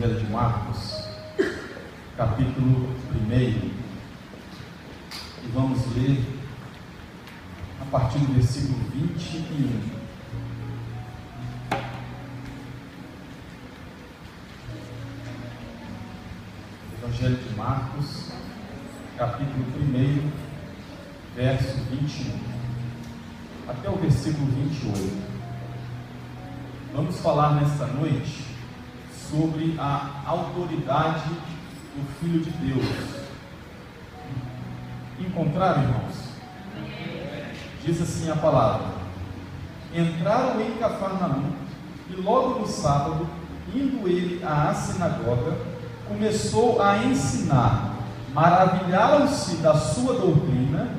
Evangelho de Marcos, capítulo 1, e vamos ler a partir do versículo 21. Evangelho de Marcos, capítulo 1, verso 21, até o versículo 28. Vamos falar nesta noite sobre a autoridade do Filho de Deus. Encontraram, irmãos? Diz assim a palavra: entraram em Cafarnaum, e logo no sábado, indo ele à sinagoga, começou a ensinar. Maravilharam-se da sua doutrina,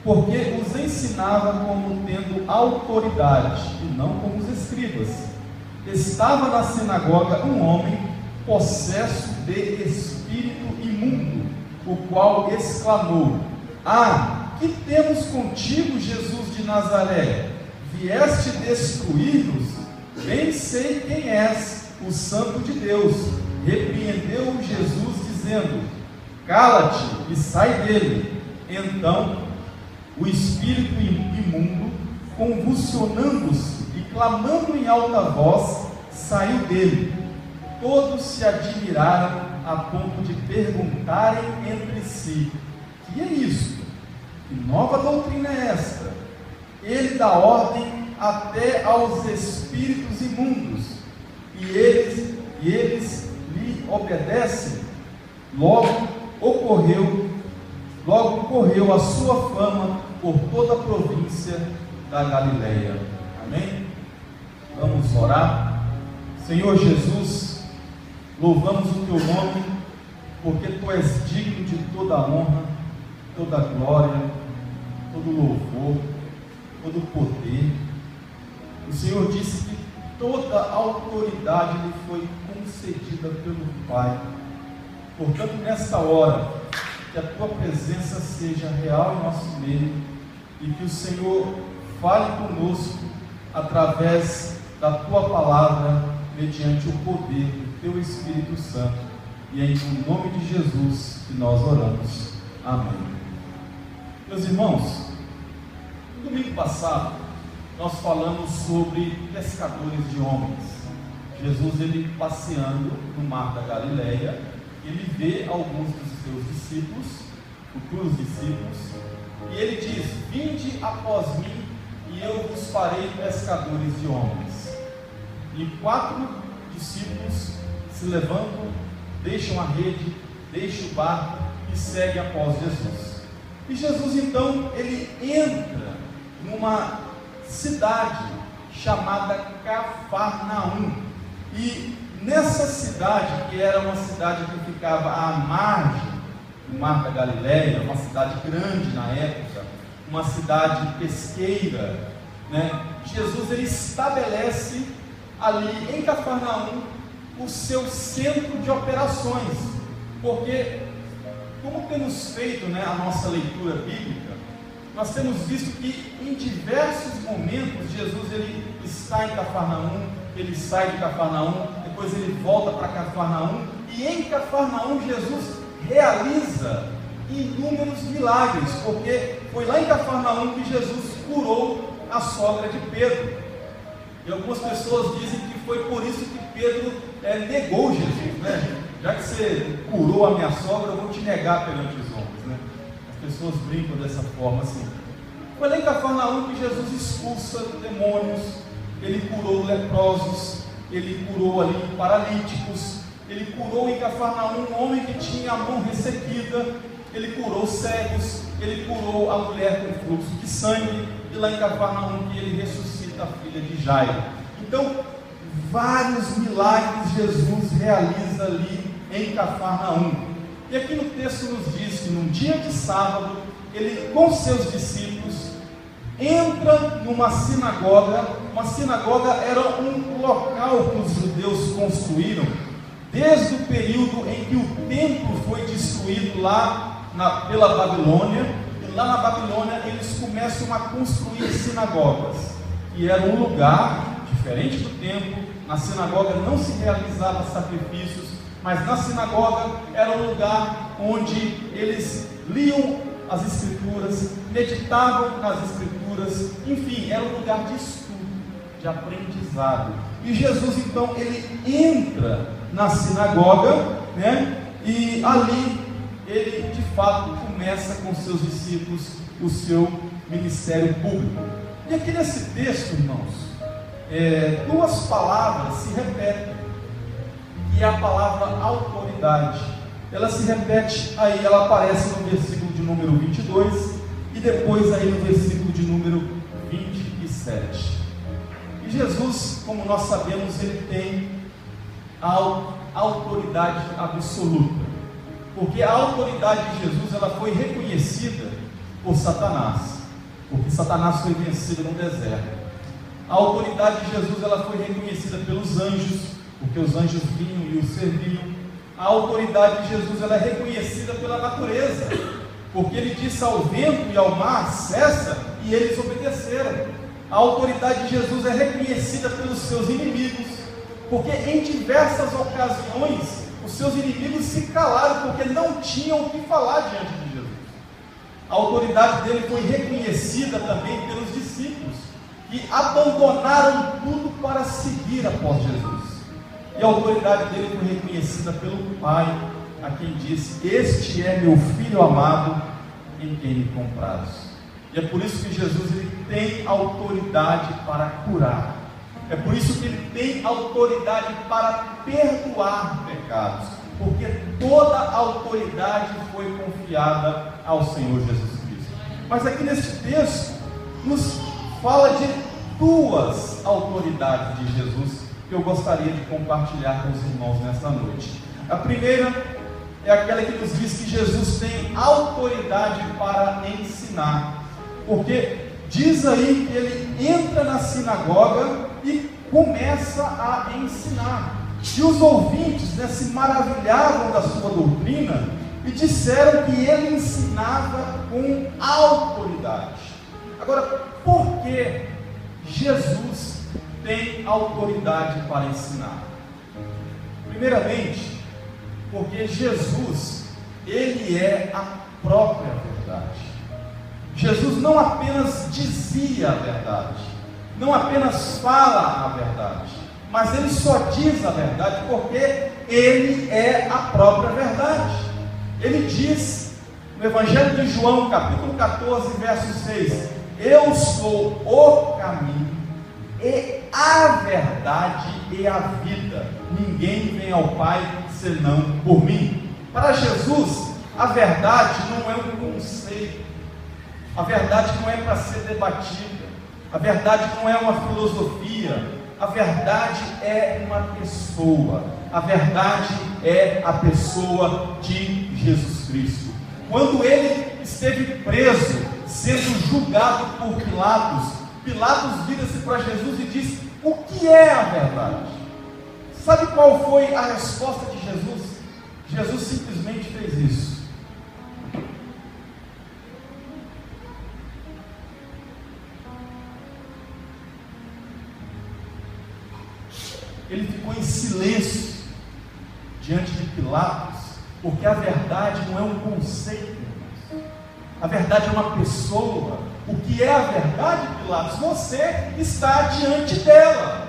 porque os ensinava como tendo autoridade, e não como os escribas. Estava na sinagoga um homem possesso de espírito imundo, o qual exclamou: Ah, que temos contigo, Jesus de Nazaré? Vieste destruir-nos? Bem sei quem és, o Santo de Deus. Repreendeu Jesus, dizendo: Cala-te e sai dele. Então o espírito imundo, convulsionando-se e clamando em alta voz, saiu dele. Todos se admiraram a ponto de perguntarem entre si: que é isto? Que nova doutrina é esta? Ele dá ordem até aos espíritos imundos, e eles lhe obedecem. Logo correu a sua fama por toda a província da Galileia. Amém? Vamos orar. Senhor Jesus, louvamos o teu nome, porque tu és digno de toda a honra, toda a glória, todo louvor, todo poder. O Senhor disse que toda a autoridade lhe foi concedida pelo Pai. Portanto, nesta hora, que a tua presença seja real em nosso meio, e que o Senhor fale conosco através da tua palavra, mediante o poder do teu Espírito Santo. E é em nome de Jesus que nós oramos. Amém. Meus irmãos, no domingo passado nós falamos sobre pescadores de homens. Jesus, ele passeando no mar da Galileia, ele vê alguns dos seus discípulos, futuros discípulos, e ele diz: vinde após mim e eu vos farei pescadores de homens. E 4 discípulos se levantam, deixam a rede, deixam o barco e seguem após Jesus. E Jesus então, ele entra numa cidade chamada Cafarnaum, e nessa cidade, que era uma cidade que ficava à margem do mar da Galileia, uma cidade grande na época, uma cidade pesqueira, né? Jesus, ele estabelece ali em Cafarnaum o seu centro de operações, porque, como temos feito, né, a nossa leitura bíblica, nós temos visto que em diversos momentos Jesus, ele está em Cafarnaum, ele sai de Cafarnaum, depois ele volta para Cafarnaum, e em Cafarnaum Jesus realiza inúmeros milagres, porque foi lá em Cafarnaum que Jesus curou a sogra de Pedro. E algumas pessoas dizem que foi por isso que Pedro negou Jesus, né? Já que você curou a minha sogra, eu vou te negar perante os homens, né? As pessoas brincam dessa forma assim. Foi lá em Cafarnaum que Jesus expulsa demônios, ele curou leprosos, ele curou ali paralíticos, ele curou em Cafarnaum um homem que tinha a mão ressequida, ele curou cegos, ele curou a mulher com fluxo de sangue, e lá em Cafarnaum que ele ressuscita a filha de Jairo. Então, vários milagres Jesus realiza ali em Cafarnaum. E aqui no texto nos diz que num dia de sábado, ele com seus discípulos entra numa sinagoga. Uma sinagoga era um local que os judeus construíram desde o período em que o templo foi destruído lá pela Babilônia. E lá na Babilônia eles começam a construir sinagogas, que era um lugar diferente do templo. Na sinagoga não se realizava sacrifícios, mas na sinagoga era um lugar onde eles liam as Escrituras, meditavam nas Escrituras, enfim, era um lugar de estudo, de aprendizado. E Jesus então ele entra na sinagoga, né? E ali ele de fato começa com seus discípulos o seu ministério público. E aqui nesse texto, irmãos, duas palavras se repetem, e a palavra autoridade, ela se repete aí, ela aparece no versículo de número 22 e depois aí no versículo de número 27. E Jesus, como nós sabemos, ele tem a autoridade absoluta, porque a autoridade de Jesus ela foi reconhecida por Satanás, porque Satanás foi vencido no deserto. A autoridade de Jesus ela foi reconhecida pelos anjos, porque os anjos vinham e o serviam. A autoridade de Jesus ela é reconhecida pela natureza, porque ele disse ao vento e ao mar: cessa, e eles obedeceram. A autoridade de Jesus é reconhecida pelos seus inimigos, porque em diversas ocasiões os seus inimigos se calaram, porque não tinham o que falar diante de Jesus. A autoridade dele foi reconhecida também pelos discípulos, que abandonaram tudo para seguir após Jesus. E a autoridade dele foi reconhecida pelo Pai, a quem disse: este é meu Filho amado, em quem me comprazo. E é por isso que Jesus ele tem autoridade para curar, é por isso que ele tem autoridade para perdoar pecados, porque toda a autoridade foi confiada ao Senhor Jesus Cristo. Mas aqui nesse texto nos fala de duas autoridades de Jesus que eu gostaria de compartilhar com os irmãos nesta noite. A primeira é aquela que nos diz que Jesus tem autoridade para ensinar, porque diz aí que ele entra na sinagoga e começa a ensinar. E os ouvintes, né, se maravilhavam da sua doutrina e disseram que ele ensinava com autoridade. Agora, por que Jesus tem autoridade para ensinar? Primeiramente, porque Jesus, ele é a própria verdade. Jesus não apenas dizia a verdade, não apenas fala a verdade, mas ele só diz a verdade porque ele é a própria verdade. Ele diz no Evangelho de João, capítulo 14, verso 6: eu sou o caminho e a verdade e a vida, ninguém vem ao Pai senão por mim. Para Jesus, a verdade não é um conceito, a verdade não é para ser debatida, a verdade não é uma filosofia, a verdade é uma pessoa, a verdade é a pessoa de Jesus Cristo. Quando ele esteve preso, sendo julgado por Pilatos, Pilatos vira-se para Jesus e diz: o que é a verdade? Sabe qual foi a resposta de Jesus? Jesus simplesmente fez isso. Ele ficou em silêncio diante de Pilatos, porque a verdade não é um conceito, a verdade é uma pessoa. O que é a verdade, Pilatos? Você está diante dela.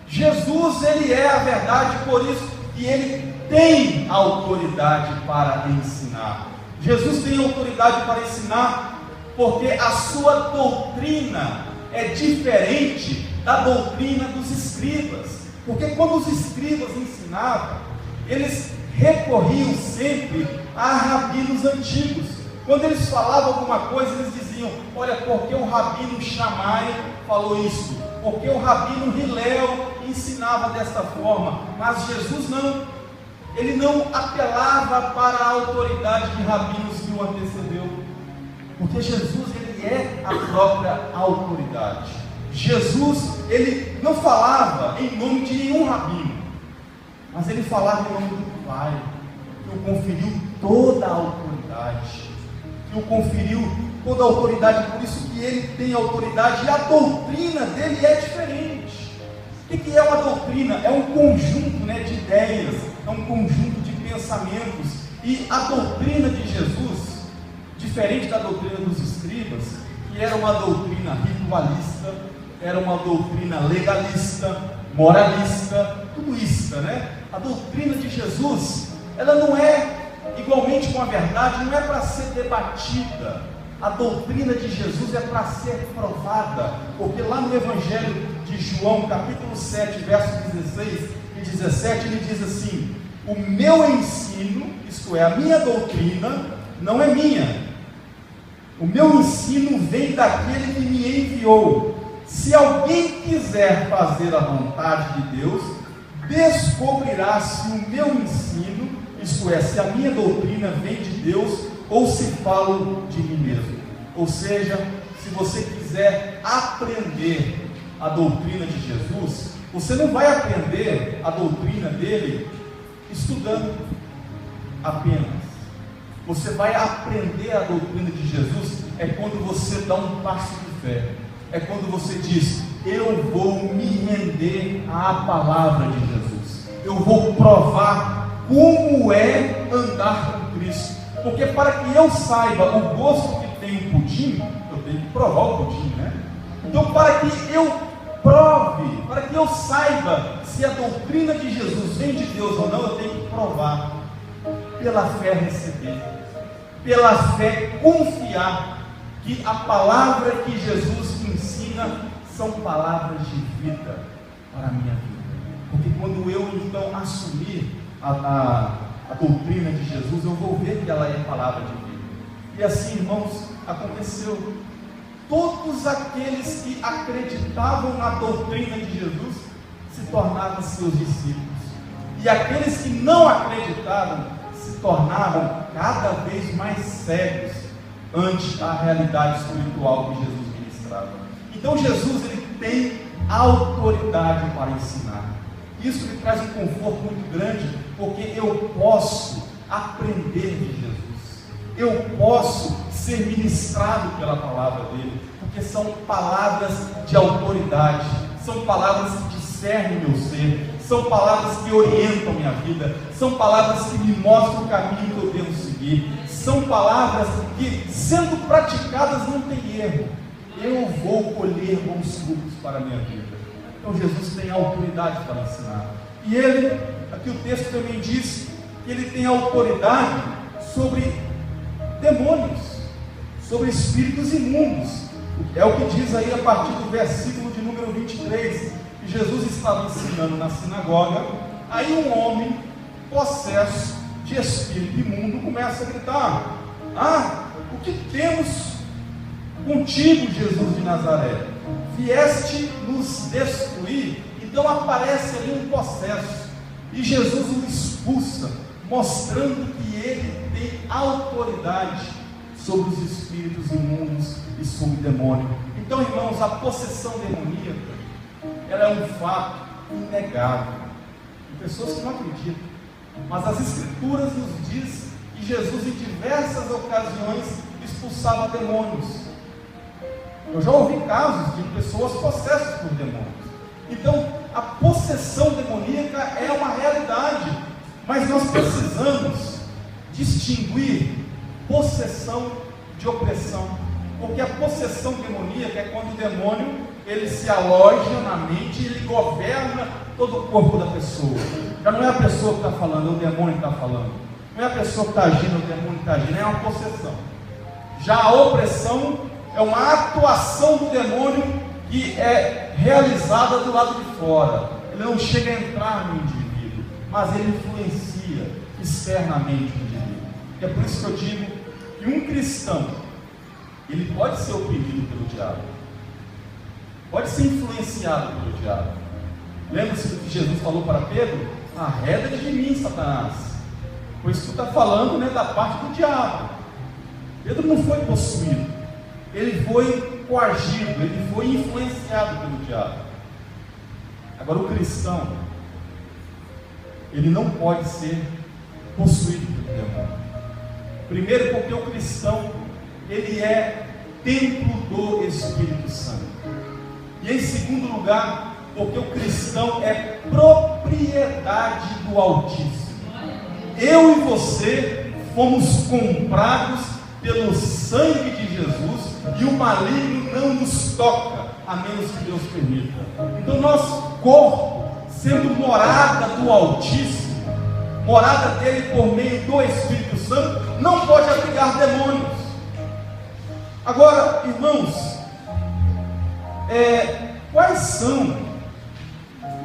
Jesus, ele é a verdade, por isso que ele tem autoridade para ensinar. Jesus tem autoridade para ensinar porque a sua doutrina é diferente da doutrina dos escribas. Porque quando os escribas ensinavam, eles recorriam sempre a rabinos antigos. Quando eles falavam alguma coisa, eles diziam: olha, porque o rabino Shammai falou isso, porque o rabino Hilel ensinava desta forma. Mas Jesus não, ele não apelava para a autoridade de rabinos que o antecedeu, porque Jesus, ele é a própria autoridade. Jesus, ele não falava em nome de nenhum rabino, mas ele falava em nome do Pai, que o conferiu toda a autoridade, que o conferiu toda a autoridade, por isso que ele tem autoridade, e a doutrina dele é diferente. O que é uma doutrina? É um conjunto, de ideias, é um conjunto de pensamentos. E a doutrina de Jesus, diferente da doutrina dos escribas, que era uma doutrina ritualista, era uma doutrina legalista, moralista, tudo isso, A doutrina de Jesus, ela não é igualmente com a verdade, não é para ser debatida. A doutrina de Jesus é para ser provada, porque lá no Evangelho de João, capítulo 7, versos 16 e 17, ele diz assim: o meu ensino, isto é, a minha doutrina, não é minha. O meu ensino vem daquele que me enviou. Se alguém quiser fazer a vontade de Deus, descobrirá se o meu ensino, isto é, se a minha doutrina vem de Deus ou se falo de mim mesmo. Ou seja, se você quiser aprender a doutrina de Jesus, você não vai aprender a doutrina dele estudando apenas. Você vai aprender a doutrina de Jesus quando você dá um passo de fé. É quando você diz: eu vou me render à palavra de Jesus. Eu vou provar como é andar com Cristo. Porque para que eu saiba o gosto que tem o pudim, eu tenho que provar o pudim, Então, para que eu prove, para que eu saiba se a doutrina de Jesus vem de Deus ou não, eu tenho que provar. Pela fé receber, pela fé confiar que a palavra que Jesus ensina são palavras de vida para a minha vida. Porque quando eu então assumir a doutrina de Jesus, eu vou ver que ela é palavra de vida. E assim, irmãos, aconteceu. Todos aqueles que acreditavam na doutrina de Jesus se tornaram seus discípulos. E aqueles que não acreditaram se tornaram cada vez mais cegos ante a realidade espiritual que Jesus ministrava. Então Jesus, ele tem autoridade para ensinar. Isso me traz um conforto muito grande, porque eu posso aprender de Jesus, eu posso ser ministrado pela palavra dele, porque são palavras de autoridade, são palavras que discernem meu ser, são palavras que orientam minha vida, são palavras que me mostram o caminho que eu devo seguir, são palavras que, sendo praticadas, não tem erro. Eu vou colher bons frutos para a minha vida. Então Jesus tem autoridade para ensinar. E ele, aqui o texto também diz que ele tem autoridade sobre demônios, sobre espíritos imundos. É o que diz aí a partir do versículo de número 23, que Jesus estava ensinando na sinagoga. Aí um homem possesso de espírito imundo começa a gritar: o que temos contigo, Jesus de Nazaré? Vieste nos destruir? Então aparece ali um possesso, e Jesus o expulsa, mostrando que ele tem autoridade sobre os espíritos imundos e sobre o demônio. Então, irmãos, a possessão demoníaca, ela é um fato inegável. Tem pessoas que não acreditam, mas as Escrituras nos diz que Jesus em diversas ocasiões expulsava demônios. Eu já ouvi casos de pessoas possessas por demônios. Então, a possessão demoníaca é uma realidade, mas nós precisamos distinguir possessão de opressão, porque a possessão demoníaca é quando o demônio ele se aloja na mente e ele governa todo o corpo da pessoa. Já não é a pessoa que está falando, é o demônio que está falando. Não é a pessoa que está agindo, o demônio que está agindo, é uma possessão. Já a opressão é uma atuação do demônio que é realizada do lado de fora. Ele não chega a entrar no indivíduo, mas ele influencia externamente o indivíduo. E é por isso que eu digo que um cristão, ele pode ser oprimido pelo diabo, pode ser influenciado pelo diabo. Lembra-se do que Jesus falou para Pedro? Arreda de mim, Satanás, pois tu está falando, da parte do diabo. Pedro não foi possuído, ele foi coagido, ele foi influenciado pelo diabo. Agora o cristão, ele não pode ser possuído pelo demônio. Primeiro, porque o cristão, ele é templo do Espírito Santo. E em segundo lugar, Porque o cristão é propriedade do Altíssimo. Eu e você fomos comprados pelo sangue de Jesus, e o maligno não nos toca, a menos que Deus permita. Então nosso corpo, sendo morada do Altíssimo, morada dele por meio do Espírito Santo, não pode abrigar demônios. Agora, irmãos, quais são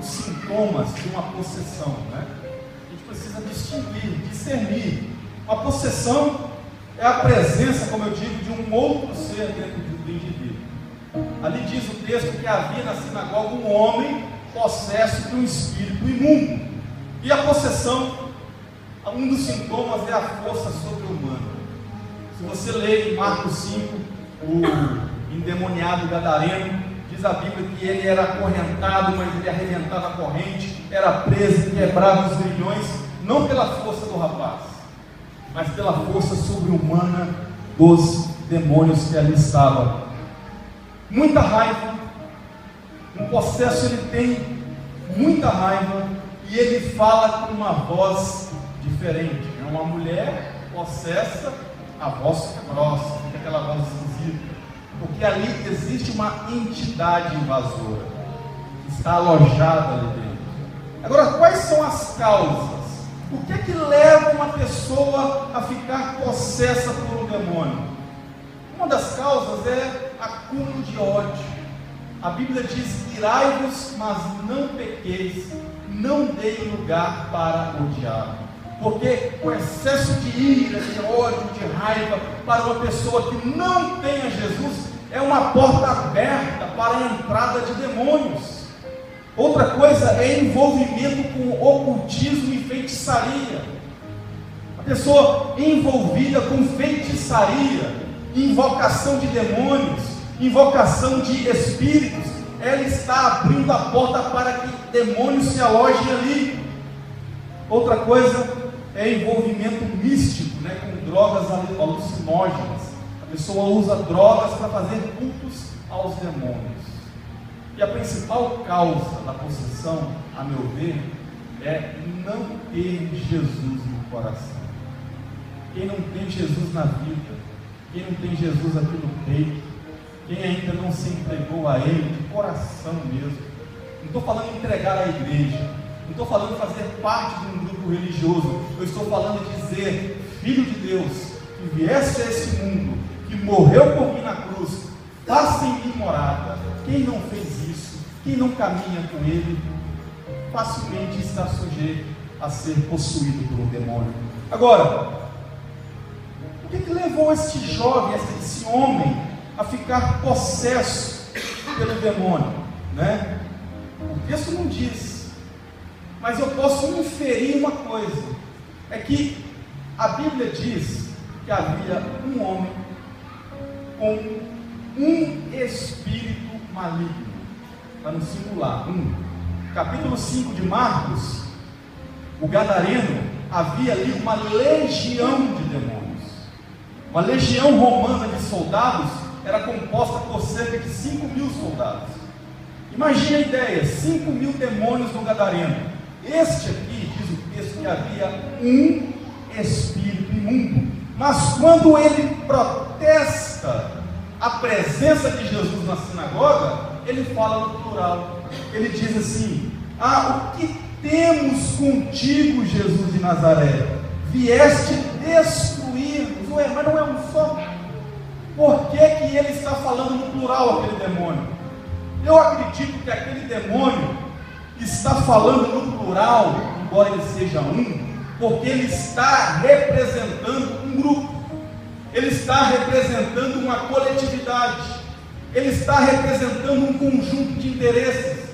os sintomas de uma possessão, né? A gente precisa distinguir, discernir. Uma possessão é a presença, como eu digo, de um outro ser dentro do indivíduo. Ali diz o texto que havia na sinagoga um homem possesso de um espírito imundo. E a possessão, um dos sintomas é a força sobre-humana. Se você ler em Marcos 5, o endemoniado gadareno, diz a Bíblia que ele era acorrentado, mas ele arrebentava a corrente, era preso e quebrava os grilhões, não pela força do rapaz, mas pela força sobre-humana dos demônios que ali estavam. Muita raiva. Um possesso, ele tem muita raiva, e ele fala com uma voz diferente. É uma mulher possessa, a voz fica grossa, fica aquela voz esquisita, porque ali existe uma entidade invasora que está alojada ali dentro. Agora, quais são as causas? O que é que leva uma pessoa a ficar possessa por um demônio? Uma das causas é acúmulo de ódio. A Bíblia diz: irai-vos, mas não pequeis, não deem lugar para odiar. Porque o excesso de ira, de ódio, de raiva para uma pessoa que não tem a Jesus é uma porta aberta para a entrada de demônios. Outra coisa é envolvimento com ocultismo e feitiçaria. A pessoa envolvida com feitiçaria, invocação de demônios, invocação de espíritos, ela está abrindo a porta para que demônios se alojem ali. Outra coisa é envolvimento místico, né, com drogas alucinógenas. A pessoa usa drogas para fazer cultos aos demônios. E a principal causa da possessão, a meu ver, é não ter Jesus no coração. Quem não tem Jesus na vida, quem não tem Jesus aqui no peito, quem ainda não se entregou a Ele de coração mesmo, não estou falando de entregar à igreja, não estou falando de fazer parte de um grupo religioso, eu estou falando de dizer: Filho de Deus, que viesse a esse mundo, que morreu por mim na cruz, faça em mim morada. Quem não fez isso, quem não caminha com Ele, facilmente está sujeito a ser possuído por um demônio. Agora, o que levou este jovem, esse homem, a ficar possesso pelo demônio, né? O texto não diz, mas eu posso inferir uma coisa: é que a Bíblia diz que havia um homem com um espírito maligno. Está no singular, capítulo 5 de Marcos, o gadareno, havia ali uma legião de demônios. Uma legião romana de soldados era composta por cerca de 5.000 soldados. Imagine a ideia: 5.000 demônios no gadareno. Este aqui, diz o texto, que havia um espírito imundo. Mas quando ele protesta a presença de Jesus na sinagoga, ele fala no plural. Ele diz assim: o que temos contigo, Jesus de Nazaré? Vieste destruir-nos. Ué, mas não é um só? Por que ele está falando no plural, aquele demônio? Eu acredito que aquele demônio está falando no plural, embora ele seja um, porque ele está representando um grupo, ele está representando uma coletividade, ele está representando um conjunto de interesses.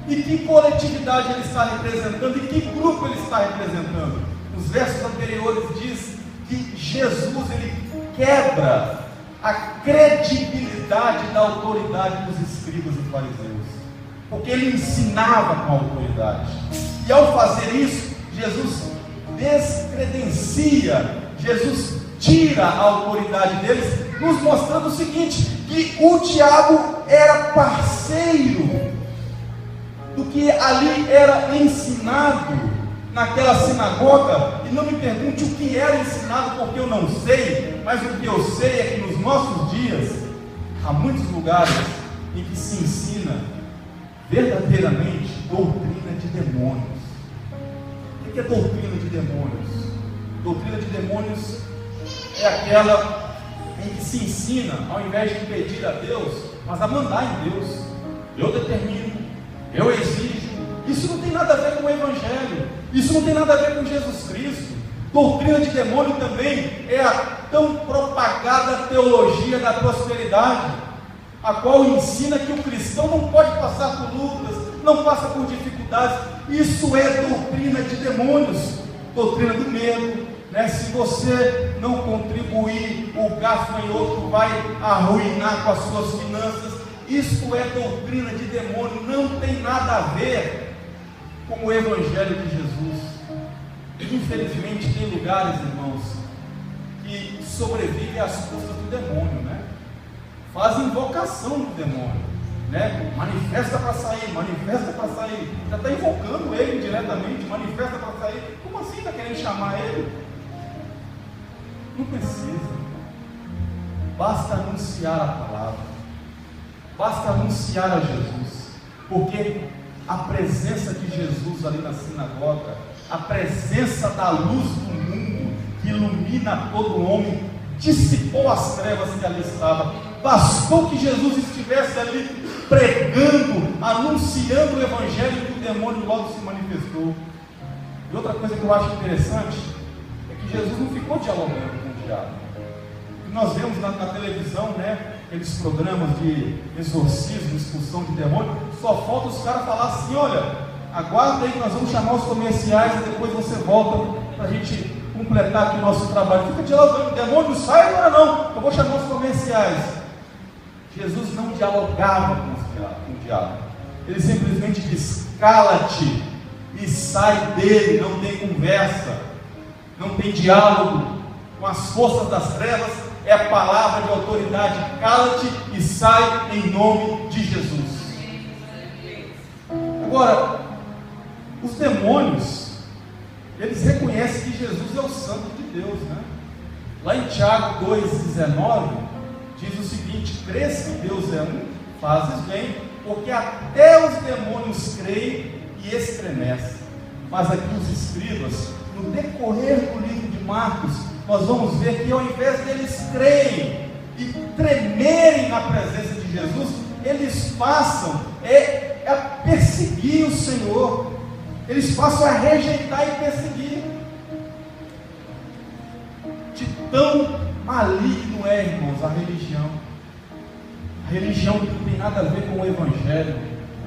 E que coletividade ele está representando? E que grupo ele está representando? Os versos anteriores diz que Jesus, ele quebra a credibilidade da autoridade dos escribas e fariseus, porque ele ensinava com autoridade, e ao fazer isso, Jesus descredencia, Jesus tira a autoridade deles, nos mostrando o seguinte: que o diabo era parceiro do que ali era ensinado naquela sinagoga. E não me pergunte o que era ensinado, porque eu não sei, mas o que eu sei é que nos nossos dias há muitos lugares em que se ensina verdadeiramente doutrina de demônios. O que é doutrina de demônios? Doutrina de demônios é aquela em que se ensina, ao invés de pedir a Deus, mas a mandar em Deus. Eu determino, eu exijo. Isso não tem nada a ver com o Evangelho, isso não tem nada a ver com Jesus Cristo. Doutrina de demônio também é a tão propagada teologia da prosperidade, a qual ensina que o cristão não pode passar por lutas, não passa por dificuldades. Isso é doutrina de demônios, doutrina do medo, né? Se você não contribuir, o gafanhoto vai arruinar com as suas finanças. Isso é doutrina de demônio, não tem nada a ver com o Evangelho de Jesus. Infelizmente tem lugares, irmãos, que sobrevivem às custas do demônio, né? Fazem invocação do demônio, né? Manifesta para sair, manifesta para sair. Já está invocando ele diretamente, manifesta para sair. Como assim está querendo chamar ele? Não precisa. Basta anunciar a palavra, basta anunciar a Jesus, porque a presença de Jesus ali na sinagoga, a presença da luz do mundo que ilumina todo homem, dissipou as trevas que ali estavam. Bastou que Jesus estivesse ali pregando, anunciando o Evangelho, que o demônio logo se manifestou. E outra coisa que eu acho interessante é que Jesus não ficou dialogando com o diabo. Nós vemos na televisão, né, aqueles programas de exorcismo, expulsão de demônio, só falta os caras falar assim: olha, aguarda aí que nós vamos chamar os comerciais e depois você volta para a gente completar aqui o nosso trabalho. Fica dialogando, demônio sai agora não, eu vou chamar os comerciais. Jesus não dialogava com o diabo, ele simplesmente diz: cala-te e sai dele. Não tem conversa, não tem diálogo com as forças das trevas. É a palavra de autoridade: cala-te e sai em nome de Jesus. Agora, os demônios, eles reconhecem que Jesus é o Santo de Deus, né? Lá em Tiago 2,19 diz o seguinte: crês que Deus é um, fazes bem, porque até os demônios creem e estremecem. Mas aqui os escribas, no decorrer do livro de Marcos, nós vamos ver que ao invés deles crerem e tremerem na presença de Jesus, eles passam a perseguir o Senhor, eles passam a rejeitar e perseguir. De tão maligno é, irmãos, a religião que não tem nada a ver com o Evangelho,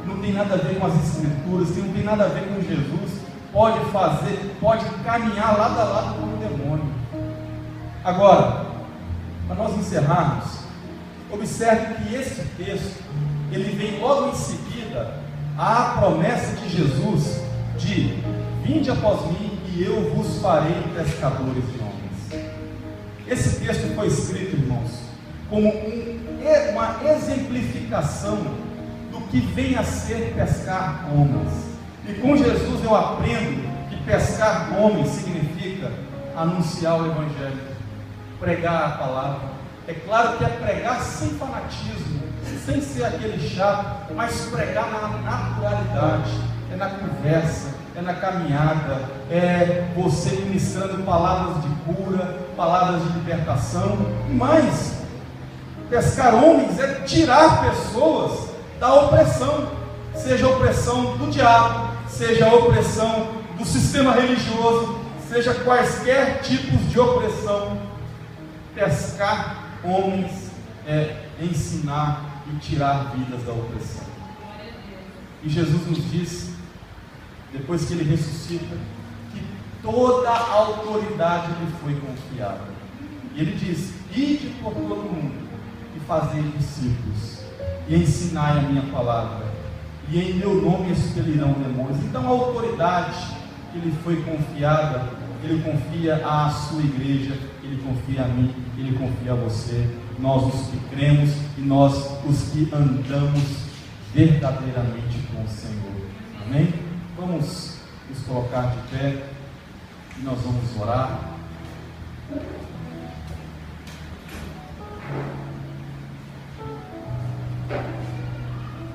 não tem nada a ver com as Escrituras, que não tem nada a ver com Jesus, pode caminhar lado a lado com o demônio. Agora, para nós encerrarmos, observe que esse texto, ele vem logo em seguida à promessa de Jesus de: vinde após mim e eu vos farei pescadores de homens. Esse texto foi escrito, irmãos, como uma exemplificação do que vem a ser pescar homens. E com Jesus eu aprendo que pescar homens significa anunciar o Evangelho, pregar a palavra. É claro que é pregar sem fanatismo, sem ser aquele chato, mas pregar na naturalidade, é na conversa, é na caminhada, é você ministrando palavras de cura, palavras de libertação. Mas pescar homens é tirar pessoas da opressão, seja a opressão do diabo, seja a opressão do sistema religioso, seja quaisquer tipos de opressão. Pescar homens é ensinar e tirar vidas da opressão. E Jesus nos diz, depois que ele ressuscita, que toda a autoridade lhe foi confiada. E ele diz: ide por todo mundo e fazei discípulos, e ensinai a minha palavra, e em meu nome expelirão demônios. Então a autoridade que lhe foi confiada, ele confia à sua igreja, ele confia a mim, ele confia a você, nós os que cremos e nós os que andamos verdadeiramente com o Senhor. Amém? Vamos nos colocar de pé e nós vamos orar.